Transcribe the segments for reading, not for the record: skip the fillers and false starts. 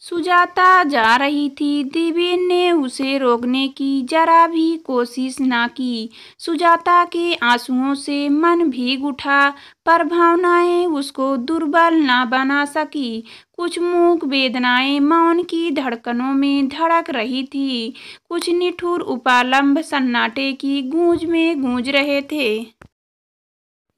सुजाता जा रही थी। देवेन ने उसे रोकने की जरा भी कोशिश न की। सुजाता के आंसुओं से मन भीग उठा, पर भावनाएं उसको दुर्बल न बना सकी। कुछ मूक वेदनाएं मौन की धड़कनों में धड़क रही थी, कुछ निठुर उपालंब सन्नाटे की गूंज में गूंज रहे थे।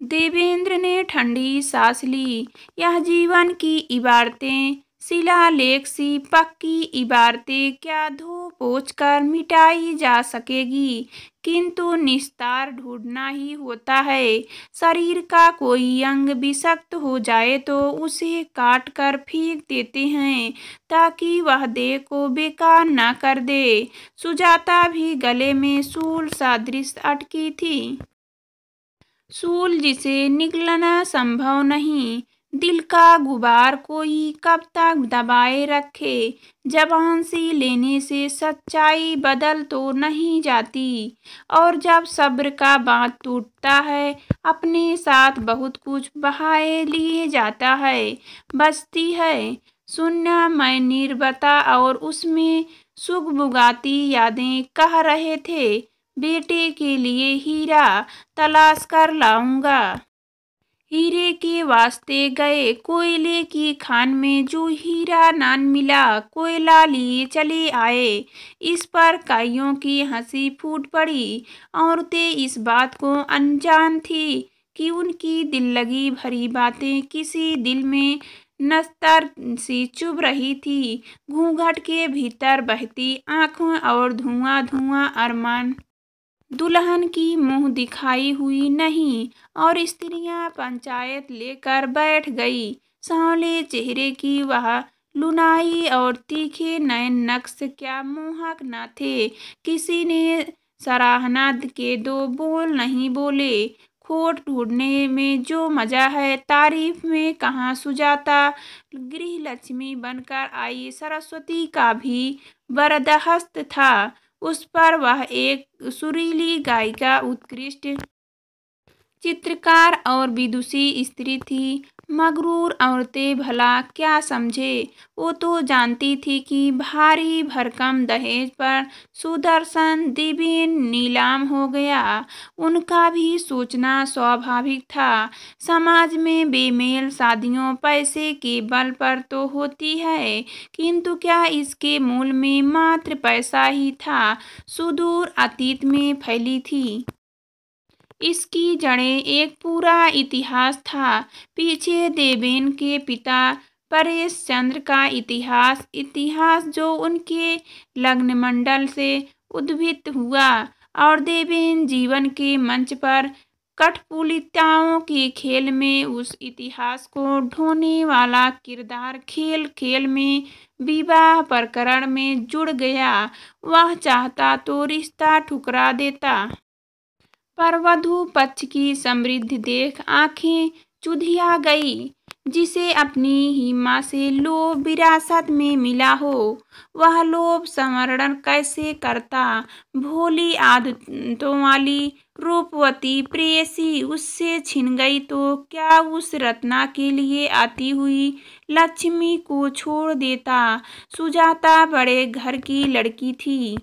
देवेंद्र ने ठंडी सांस ली। यह जीवन की इबारतें, शिलालेख सी पक्की इबारतें क्या धो पोंछ कर मिटाई जा सकेगी, किंतु निस्तार ढूंढना ही होता है। शरीर का कोई अंग विषक्त हो जाए तो उसे काट कर फेंक देते हैं, ताकि वह देह को बेकार न कर दे। सुजाता भी गले में शूल सदृश अटकी थी, शूल जिसे निगलना संभव नहीं। दिल का गुबार कोई कब तक दबाए रखे। जबान से लेने से सच्चाई बदल तो नहीं जाती, और जब सब्र का बांध टूटता है, अपने साथ बहुत कुछ बहाए लिए जाता है। बचती है शून्यमय नीरवता, और उसमें सुगबुगाती यादें कह रहे थे, बेटे के लिए हीरा तलाश कर लाऊंगा। हीरे के वास्ते गए कोयले की खान में, जो हीरा ना मिला कोयला लिए चले आए। इस पर काइयों की हंसी फूट पड़ी। औरतें इस बात को अनजान थी कि उनकी दिल लगी भरी बातें किसी दिल में नस्तर सी चुभ रही थी। घूंघट के भीतर बहती आंखों और धुआं धुआं अरमान। दुल्हन की मुंह दिखाई हुई नहीं, और स्त्रियां पंचायत लेकर बैठ गई। सांवले चेहरे की वह लुनाई और तीखे नयन नक्श क्या मोहक न थे। किसी ने सराहना के दो बोल नहीं बोले। खोट ढूंढने में जो मजा है, तारीफ में कहाँ। सुजाता गृहलक्ष्मी बनकर आई सरस्वती का भी बरदस्त था। उस पर वह एक सुरीली गायिका, उत्कृष्ट चित्रकार और विदुषी स्त्री थी। मगरूर औरतें भला क्या समझे। वो तो जानती थी कि भारी भरकम दहेज पर सुदर्शन देवेन नीलाम हो गया। उनका भी सोचना स्वाभाविक था। समाज में बेमेल शादियों पैसे के बल पर तो होती है, किंतु क्या इसके मूल में मात्र पैसा ही था? सुदूर अतीत में फैली थी इसकी जड़ें, एक पूरा इतिहास था। पीछे देवेन के पिता परेश चंद्र का इतिहास, इतिहास जो उनके लग्नमंडल से उद्भूत हुआ, और देवेन जीवन के मंच पर कठपुतलियों के खेल में उस इतिहास को ढोने वाला किरदार। खेल खेल में विवाह प्रकरण में जुड़ गया। वह चाहता तो रिश्ता ठुकरा देता, पर वधू पक्ष की समृद्धि देख आंखें चुधिया गई। जिसे अपनी ही माँ से लोभ विरासत में मिला हो, वह लोभ समरण कैसे करता। भोली आदतों वाली रूपवती प्रेयसी उससे छिन गई तो क्या उस रत्ना के लिए आती हुई लक्ष्मी को छोड़ देता। सुजाता बड़े घर की लड़की थी,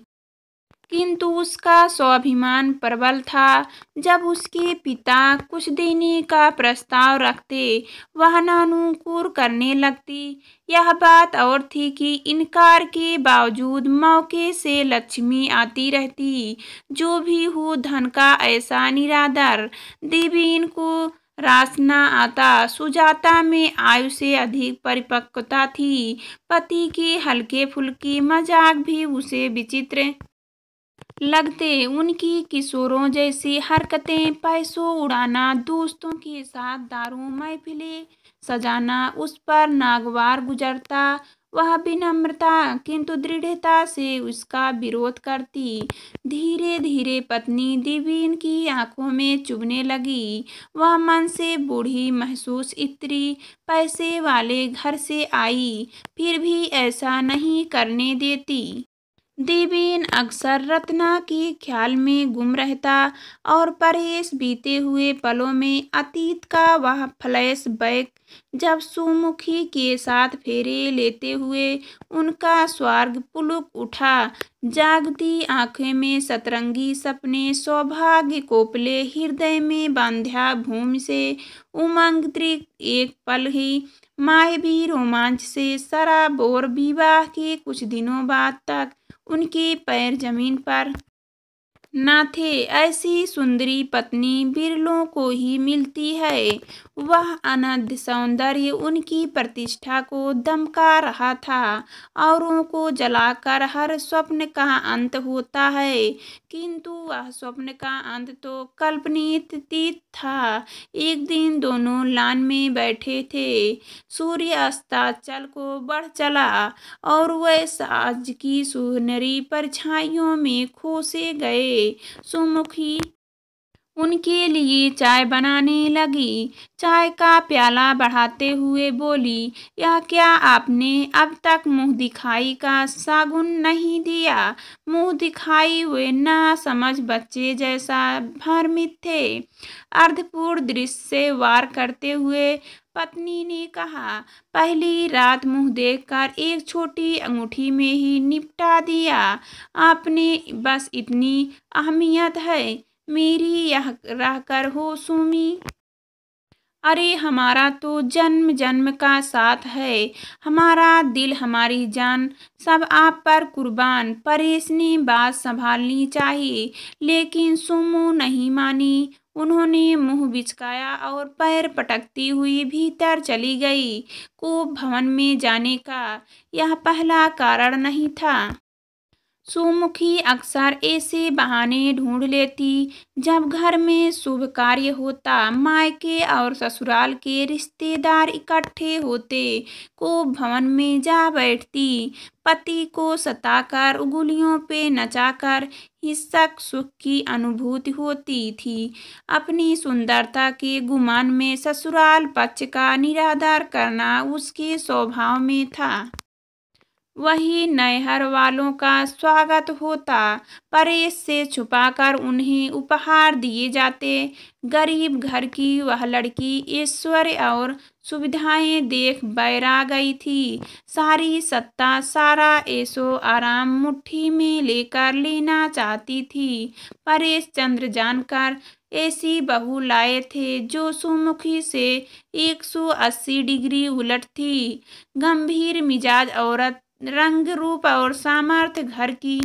किंतु उसका स्वाभिमान प्रबल था। जब उसके पिता कुछ देने का प्रस्ताव रखते, वह नानुकुर करने लगती। यह बात और थी कि इनकार के बावजूद मौके से लक्ष्मी आती रहती। जो भी हो, धन का ऐसा निरादर देवेन को रास न आता। सुजाता में आयु से अधिक परिपक्वता थी। पति के हल्के फुल्के मजाक भी उसे विचित्र लगते। उनकी किशोरों जैसी हरकतें, पैसों उड़ाना, दोस्तों के साथ दारू महफिलें सजाना उस पर नागवार गुजरता। वह विनम्रता किंतु दृढ़ता से उसका विरोध करती। धीरे धीरे पत्नी देवेन की आंखों में चुभने लगी। वह मन से बूढ़ी महसूस स्त्री, पैसे वाले घर से आई, फिर भी ऐसा नहीं करने देती। देवेन अक्सर रत्ना के ख्याल में गुम रहता और परेश बीते हुए पलों में अतीत का वह फ्लैशबैक जब सुमुखी के साथ फेरे लेते हुए उनका स्वर्ग पुलक उठा। जागती आंखें में सतरंगी सपने, सौभाग्य कोपले हृदय में बांध्या भूमि से उमंग तृक एक पल ही मायावी रोमांच से सराबोर। विवाह के कुछ दिनों बाद तक उनके पैर जमीन पर ना थे। ऐसी सुंदरी पत्नी बिरलों को ही मिलती है। वह अनंत सौंदर्य उनकी प्रतिष्ठा को दमका रहा था। औरों को जलाकर हर स्वप्न का अंत होता है, किंतु वह स्वप्न का अंत तो कल्पनातीत था। एक दिन दोनों लान में बैठे थे। सूर्य अस्ताचल को बढ़ चला और वह साँझ की सुनहरी परछाइयों में खो से गए। सुमुखी उनके लिए चाय बनाने लगी। चाय का प्याला बढ़ाते हुए बोली, यह क्या आपने अब तक मुंह दिखाई का सागुन नहीं दिया? मुंह दिखाई हुए ना समझ बच्चे जैसा भ्रमित थे। अर्धपूर्ण दृश्य से वार करते हुए पत्नी ने कहा, पहली रात मुंह देखकर एक छोटी अंगूठी में ही निपटा दिया आपने। बस इतनी अहमियत है मेरी यह रहकर हो सुमी। अरे हमारा तो जन्म जन्म का साथ है। हमारा दिल हमारी जान सब आप पर कुर्बान। परेश ने बात संभालनी चाहिए, लेकिन सुमु नहीं मानी। उन्होंने मुंह बिचकाया और पैर पटकती हुई भीतर चली गई। कूप भवन में जाने का यह पहला कारण नहीं था। सुमुखी अक्सर ऐसे बहाने ढूंढ लेती जब घर में शुभ कार्य होता, मायके और ससुराल के रिश्तेदार इकट्ठे होते। को भवन में जा बैठती, पति को सताकर उंगलियों पे नचाकर हिंसक सुख की अनुभूति होती थी। अपनी सुंदरता के गुमान में ससुराल पक्ष का निरादर करना उसके स्वभाव में था। वही नैहर वालों का स्वागत होता। परेश से छुपाकर उन्हें उपहार दिए जाते। गरीब घर की वह लड़की ऐश्वर्य और सुविधाएं देख बैरा गई थी। सारी सत्ता, सारा ऐशो आराम मुट्ठी में लेकर लेना चाहती थी। परेश चंद्र जानकर ऐसी बहू लाए थे जो सुमुखी से 180 डिग्री उलट थी। गंभीर मिजाज औरत, रंग रूप और सामर्थ्य घर की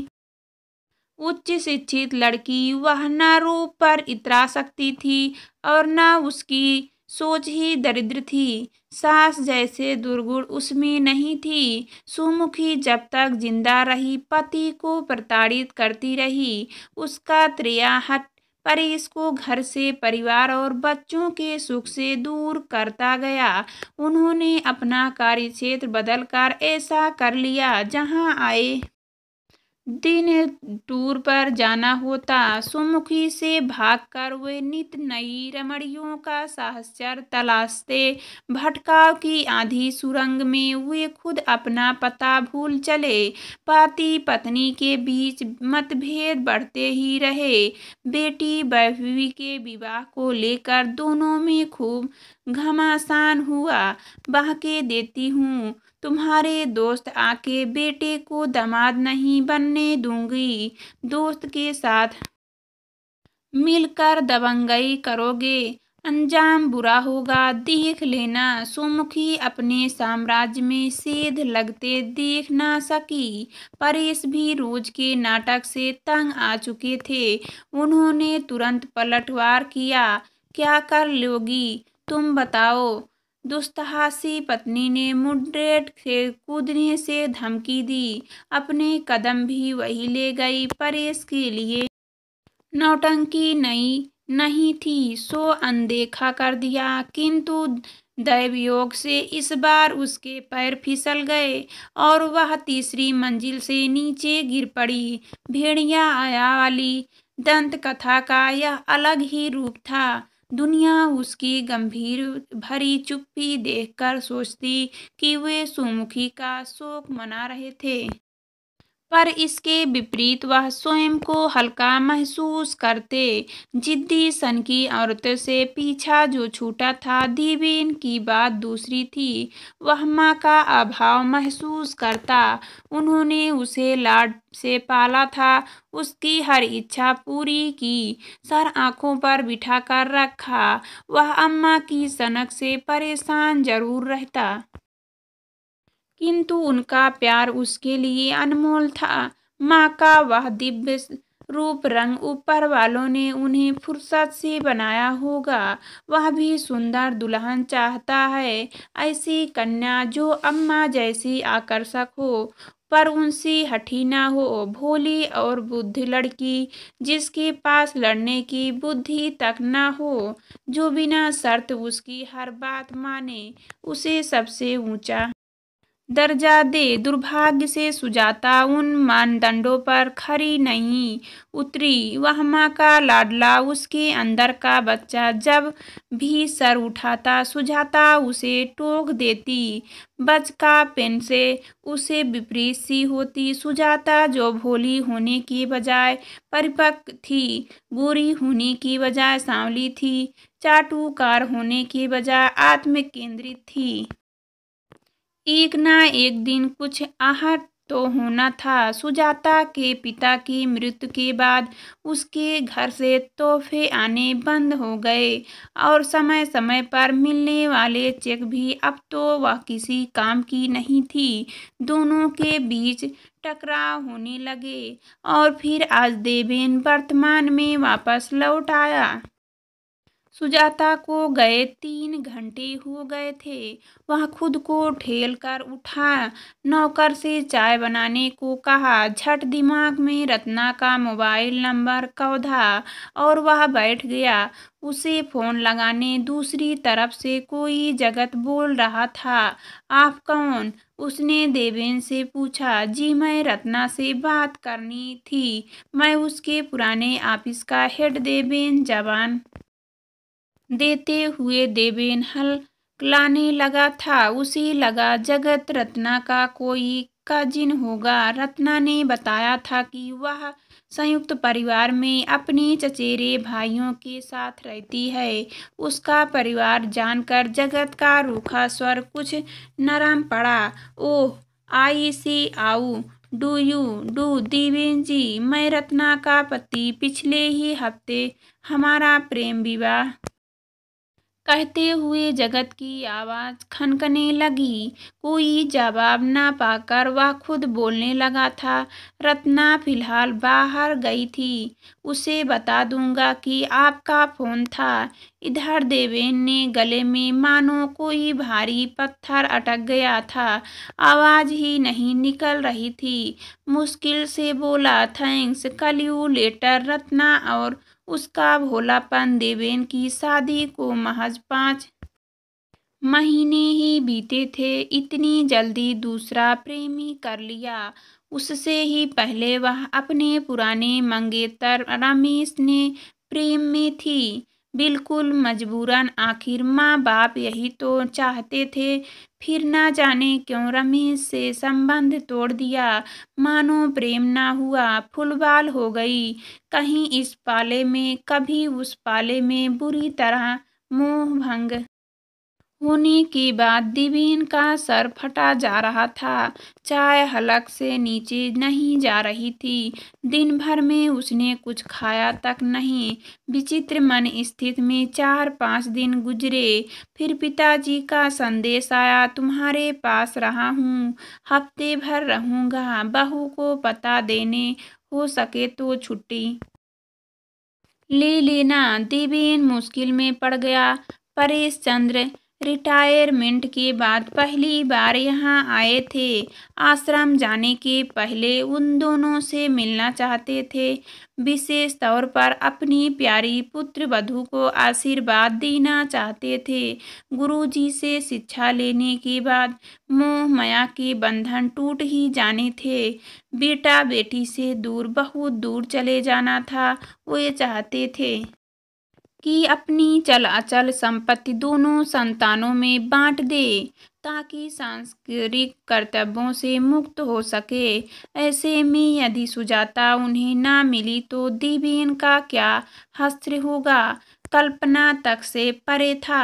उच्च शिक्षित लड़की। वह न रूप पर इतरा सकती थी और न उसकी सोच ही दरिद्र थी। सास जैसे दुर्गुण उसमें नहीं थी। सुमुखी जब तक जिंदा रही पति को प्रताड़ित करती रही। उसका त्रियाहट परेश को घर से, परिवार और बच्चों के सुख से दूर करता गया। उन्होंने अपना कार्यक्षेत्र बदलकर ऐसा कर लिया जहां आए दिन टूर पर जाना होता। सुमुखी से भागकर वे नित नई रमणियों का साहचर्य तलाशते। भटकाव की आधी सुरंग में वे खुद अपना पता भूल चले। पति पत्नी के बीच मतभेद बढ़ते ही रहे। बेटी बहू के विवाह को लेकर दोनों में खूब घमासान हुआ। बहके देती हूँ, तुम्हारे दोस्त आके बेटे को दामाद नहीं बनने दूंगी। दोस्त के साथ मिलकर दबंगई करोगे, अंजाम बुरा होगा। देख लेना। सुमुखी अपने साम्राज्य में सेध लगते देख ना सकी। परेश भी रोज के नाटक से तंग आ चुके थे। उन्होंने तुरंत पलटवार किया, क्या कर लोगी तुम बताओ? दुस्साहसी पत्नी ने मुड्रेट से कूदने से धमकी दी। अपने कदम भी वही ले गई। परेश के लिए नौटंकी नहीं थी, सो अनदेखा कर दिया, किंतु दैवयोग से इस बार उसके पैर फिसल गए और वह तीसरी मंजिल से नीचे गिर पड़ी। भेड़िया आया वाली दंत कथा का यह अलग ही रूप था। दुनिया उसकी गंभीर भरी चुप्पी देखकर सोचती कि वे सुमुखी का शोक मना रहे थे। पर इसके विपरीत वह स्वयं को हल्का महसूस करते। जिद्दी सन की औरतों से पीछा जो छूटा था। देवेन की बात दूसरी थी। वह माँ का अभाव महसूस करता। उन्होंने उसे लाड से पाला था, उसकी हर इच्छा पूरी की, सर आंखों पर बिठाकर रखा। वह अम्मा की सनक से परेशान जरूर रहता, किंतु उनका प्यार उसके लिए अनमोल था। माँ का वह दिव्य रूप रंग ऊपर वालों ने उन्हें फुर्सत से बनाया होगा। वह भी सुंदर दुल्हन चाहता है, ऐसी कन्या जो अम्मा जैसी आकर्षक हो पर उनसे हठी ना हो, भोली और बुद्धि लड़की जिसके पास लड़ने की बुद्धि तक ना हो, जो बिना शर्त उसकी हर बात माने, उसे सबसे ऊंचा दर्जा दे। दुर्भाग्य से सुजाता उन मानदंडों पर खरी नहीं उतरी। वह माँ का लाडला, उसके अंदर का बच्चा जब भी सर उठाता सुजाता उसे टोक देती। बच का पेन से उसे विपरीत सी होती। सुजाता जो भोली होने की बजाय परिपक्व थी, गोरी होने की बजाय सांवली थी, चाटुकार होने की बजाय आत्म केंद्रित थी। एक ना एक दिन कुछ आहट तो होना था। सुजाता के पिता की मृत्यु के बाद उसके घर से तोहफे आने बंद हो गए और समय समय पर मिलने वाले चेक भी अब तो वह किसी काम की नहीं थी। दोनों के बीच टकराव होने लगे और फिर आज देवेन वर्तमान में वापस लौट आया। सुजाता को गए 3 घंटे हो गए थे। वह खुद को ठेल कर उठा, नौकर से चाय बनाने को कहा, झट दिमाग में रत्ना का मोबाइल नंबर कौधा और वह बैठ गया उसे फोन लगाने। दूसरी तरफ से कोई जगत बोल रहा था। आप कौन? उसने देवेन से पूछा। जी मैं रत्ना से बात करनी थी, मैं उसके पुराने ऑफिस का हेड। देवेन जवान देते हुए देवेन हल्कलाने लगा था। उसे लगा जगत रत्ना का कोई कजिन होगा। रत्ना ने बताया था कि वह संयुक्त परिवार में अपने चचेरे भाइयों के साथ रहती है। उसका परिवार जानकर जगत का रूखा स्वर कुछ नरम पड़ा। ओह, आई सी आऊ डू यू डू देवेन जी, मैं रत्ना का पति। पिछले ही हफ्ते हमारा प्रेम विवाह, कहते हुए जगत की आवाज खनकने लगी। कोई जवाब ना पाकर वह खुद बोलने लगा था। रत्ना फिलहाल बाहर गई थी, उसे बता दूंगा कि आपका फोन था। इधर देवेन ने गले में मानो कोई भारी पत्थर अटक गया था, आवाज ही नहीं निकल रही थी। मुश्किल से बोला, थैंक्स कल यू लेटर। रत्ना और उसका भोलापन। देवेन की शादी को महज 5 महीने ही बीते थे, इतनी जल्दी दूसरा प्रेमी कर लिया। उससे ही पहले वह अपने पुराने मंगेतर रमेश ने प्रेम में थी, बिल्कुल मजबूरन। आखिर माँ बाप यही तो चाहते थे। फिर ना जाने क्यों रमेश से संबंध तोड़ दिया। मानो प्रेम ना हुआ, फुलबाल हो गई। कहीं इस पाले में कभी उस पाले में बुरी तरह मोह भंग होने के बाद देवेन का सर फटा जा रहा था। चाय हलक से नीचे नहीं जा रही थी। दिन भर में उसने कुछ खाया तक नहीं। विचित्र मन स्थिति में 4-5 दिन गुजरे। फिर पिताजी का संदेश आया, तुम्हारे पास रहा हूँ, हफ्ते भर रहूँगा, बहू को पता देने, हो सके तो छुट्टी ले लेना। देवेन मुश्किल में पड़ गया। परेश चंद्र रिटायरमेंट के बाद पहली बार यहाँ आए थे। आश्रम जाने के पहले उन दोनों से मिलना चाहते थे, विशेष तौर पर अपनी प्यारी पुत्र वधू को आशीर्वाद देना चाहते थे। गुरुजी से शिक्षा लेने के बाद मोह माया के बंधन टूट ही जाने थे। बेटा बेटी से दूर, बहुत दूर चले जाना था, वो ये चाहते थे। कि अपनी चल अचल संपत्ति दोनों संतानों में बांट दे ताकि सांसारिक कर्तव्यों से मुक्त हो सके। ऐसे में यदि सुजाता उन्हें ना मिली तो देवेन का क्या हश्र होगा, कल्पना तक से परे था।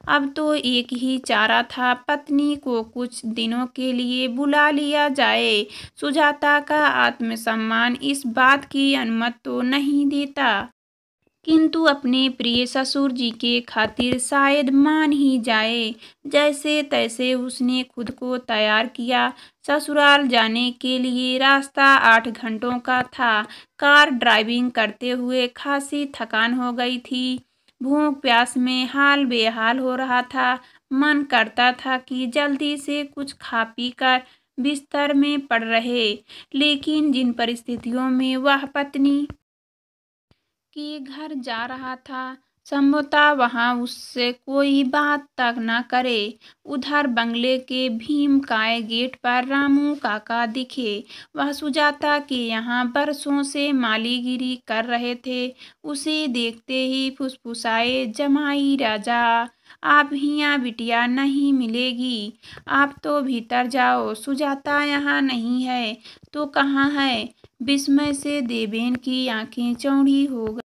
अब तो एक ही चारा था, पत्नी को कुछ दिनों के लिए बुला लिया जाए। सुजाता का आत्मसम्मान इस बात की अनुमति तो नहीं देता, किंतु अपने प्रिय ससुर जी के खातिर शायद मान ही जाए। जैसे तैसे उसने खुद को तैयार किया। ससुराल जाने के लिए रास्ता 8 घंटों का था। कार ड्राइविंग करते हुए खासी थकान हो गई थी। भूख प्यास में हाल बेहाल हो रहा था। मन करता था कि जल्दी से कुछ खा पी कर बिस्तर में पड़ रहे, लेकिन जिन परिस्थितियों में वह पत्नी के घर जा रहा था, संभवतः वहां उससे कोई बात तक न करे। उधर बंगले के भीमकाय गेट पर रामू काका दिखे। वह सुजाता के यहाँ बरसों से मालीगिरी कर रहे थे। उसे देखते ही फुसफुसाए, जमाई राजा, आप हियाँ बिटिया नहीं मिलेगी, आप तो भीतर जाओ। सुजाता यहाँ नहीं है तो कहाँ है? विस्मय से देवेन की आंखें चौड़ी हो गई।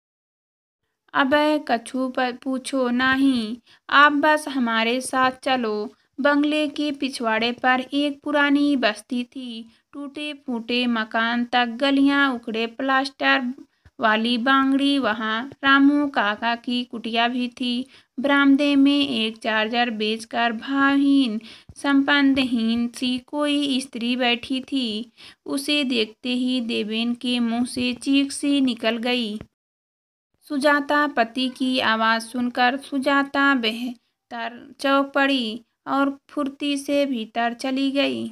अबे कछु पर पूछो नहीं, आप बस हमारे साथ चलो। बंगले के पिछवाड़े पर एक पुरानी बस्ती थी। टूटे फूटे मकान तक गलियां, उखड़े प्लास्टर वाली बांगड़ी, वहां रामू काका की कुटिया भी थी। बरामदे में एक चार्जर बेचकर भावहीन संबंधहीन सी कोई स्त्री बैठी थी। उसे देखते ही देवेन के मुंह से चीख सी निकल गई। सुजाता! पति की आवाज़ सुनकर सुजाता बेहतर चौंक पड़ी और फुर्ती से भीतर चली गई।